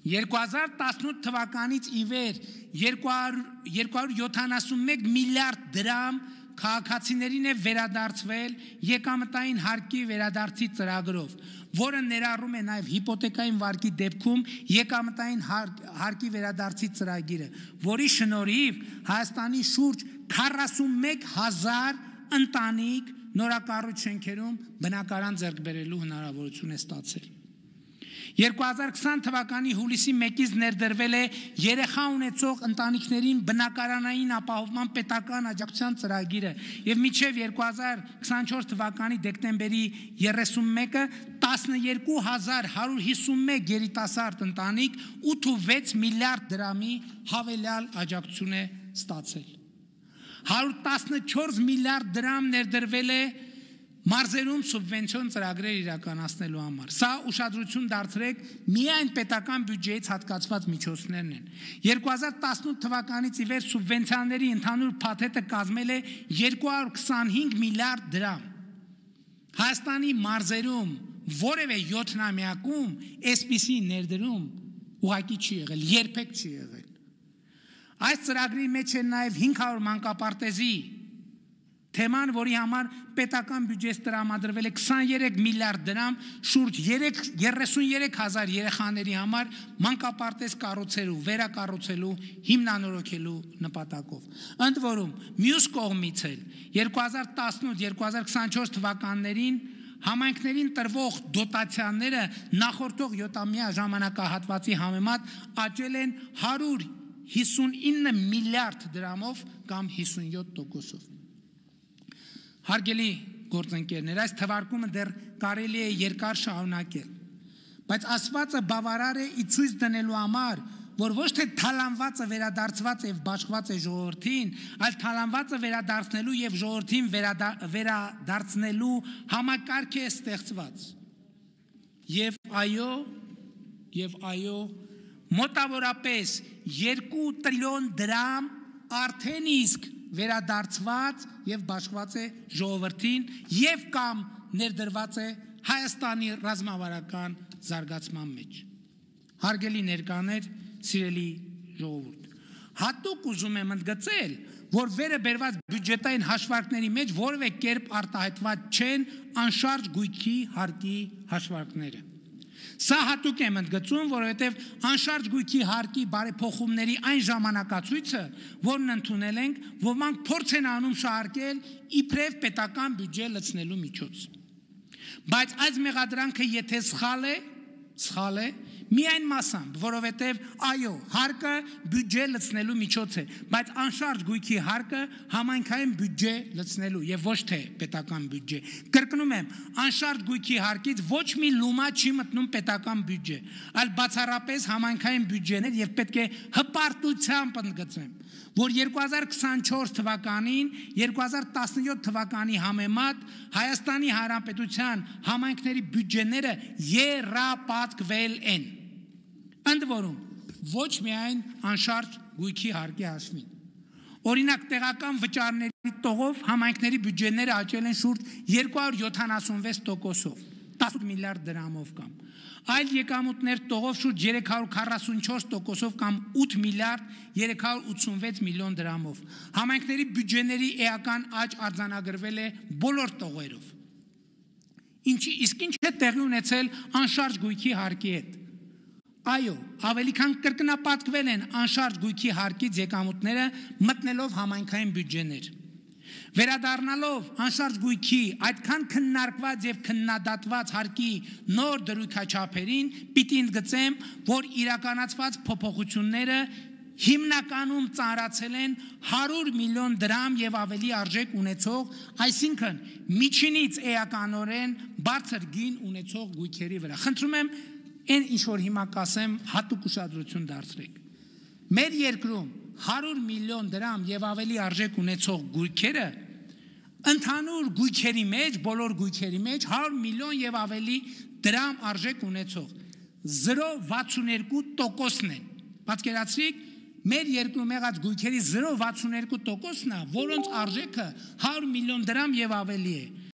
2018 թվականից ի վեր 271 միլիարդ դրամ քաղաքացիներին է վերադարձվել եկամտային հարկի վերադարձի ծրագրով, որը ներառում է նաև հիպոթեկային վարկի դեպքում եկամտային հարկի վերադարձի ծրագիրը, որի շնորհիվ Հայաստանի շուրջ 41,000 ընտանիք նորակառույց շենքերում բնակարան ձեռք բերելու հնարավորություն է ստացել։ 2020 թվականի հուլիսի 1-ից ներդրվել է երեխա ունեցող ընտանիքներին բնակարանային ապահովման պետական աջակցության ծրագիրը եւ մինչեւ 2024 թվականի դեկտեմբերի 31-ը 12151 երիտասարդ ընտանիք 8.6 միլիարդ դրամի հավելյալ աջակցություն է ստացել։ 114 միլիարդ դրամ ներդրվել է մարզերում սուբվենցիոն ծրագրեր իրականացնելու համար։ Սա ուշադրություն դարձրեք միայն պետական բյուջեից հատկացված միջոցներն են։ 2018 թվականից ի վեր սուբվենցիաների ընդհանուր փաթեթը կազմել է 225 միլիարդ դրամ։ Հայաստանի մարզերում որևէ 7-ամյակում այսպիսի ներդրում ուղղակի չի եղել, երբեք չի եղել։ Այս ծրագրի մեջ է նաև 500 մանկապարտեզի թեման, որի համար պետական բյուջեից տրամադրվել է 23 միլիարդ դրամ, շուրջ 33,000 երեխաների համար մանկապարտեզ կառուցելու, վերակառուցելու, հիմնանորոգելու նպատակով։ Ընդ որում, մյուս կողմից էլ 2018-2024 թվականներին համայնքներին տրվող դոտացիաները նախորդող 7-ամյա ժամանակահատվածի համեմատ աճել են 159 միլիարդ դրամով կամ 57%-ով։ Հարգելի գործընկերներ, այս թվարկումը դեռ կարելի է երկար շարունակել, բայց ասվածը բավարար է ի ցույց դնելու համար, որ ոչ թե թալանվածը վերադարձված եւ բաշխված է ժողովրդին, այլ թալանվածը վերադարձնելու եւ ժողովրդին վերադարձնելու համակարգ է ստեղծված։ Եվ այո, մոտավորապես 2 տրիլիոն դրամ արդեն իսկ վերադարձված եւ բաշխված է ժողովրդին եւ կամ ներդրված է Հայաստանի ռազմավարական զարգացման մեջ։ Հարգելի ներկաներ, սիրելի ժողովուրդ, հատուկ ուզում եմ ընդգծել, որ վերը բերված բյուջետային հաշվարկների մեջ որևէ կերպ արտահայտված չեն անշարժ գույքի հարկի հաշվարկները։ Սա հատուկ եմ ընդգծում, որովհետև անշարժ գույքի հարկի բարեփոխումների այն ժամանակացույցը, որն ընդունել ենք, ոմանք փորձ են անում շահարկել իբրև պետական բյուջե լցնելու միջոց։ Բայց այս մեղադրանքը եթե սխալ է, միայն մասամբ, որովհետև այո, հարկը բյուջե լցնելու միջոց է, բայց անշարժ գույքի հարկը համայնքային բյուջե լցնելու եւ ոչ թե պետական բյուջե։ Կրկնում եմ, անշարժ գույքի հարկից ոչ մի լումա չի մտնում պետական բյուջե, այլ բացառապես համայնքային բյուջեներ եւ պետք է հպարտությամբ ընդգծեմ, որ 2024 թվականին 2017 թվականի համեմատ Հայաստանի Հանրապետության համայնքների բյուջեները եռապատկվել են։ Ընդ որում, ոչ միայն անշարժ գույքի հարկի հաշվին։ Օրինակ, տեղական վճարների տողով համայնքների բյուջեները աճել են շուրջ 276%-ով, 18 միլիարդ դրամով կամ։ Այլ եկամուտներ տողով շուրջ 344%-ով կամ 8 միլիարդ 386 միլիոն դրամով։ Համայնքների բյուջեների էական աճ արձանագրվել է բոլոր տողերով։ Իսկ ինչ է տեղի ունեցել անշարժ գույքի հարկի հետ։ Այո, ավելի քան կրկնապատկվել են անշարժ գույքի հարկից եկամուտները մտնելով համայնքային բյուջեներ։ Վերադառնալով անշարժ գույքի այդքան քննարկված եւ քննադատված հարկի նոր դրույքաչափերին, պիտի ընդգծեմ, որ իրականացված փոփոխությունները հիմնականում ծանրացել են 100 միլիոն դրամ եւ ավելի արժեք ունեցող, այսինքն միջինից էականորեն բարձր գին ունեցող գույքերի վրա։ Խնդրում եմ Այն ինչ որ հիմա կասեմ հատուկ ուշադրություն դարձրեք։ Մեր երկրում 100 միլիոն դրամ եւ ավելի արժեք ունեցող գույքերը ընդհանուր գույքերի մեջ, բոլոր գույքերի մեջ 100 միլիոն եւ ավելի դրամ արժեք ունեցող 0.62%-ն են։ Պատկերացրեք, մեր երկրում եղած գույքերի 0.62%-ն է, որոնց արժեքը 100 միլիոն դրամ եւ ավելի է։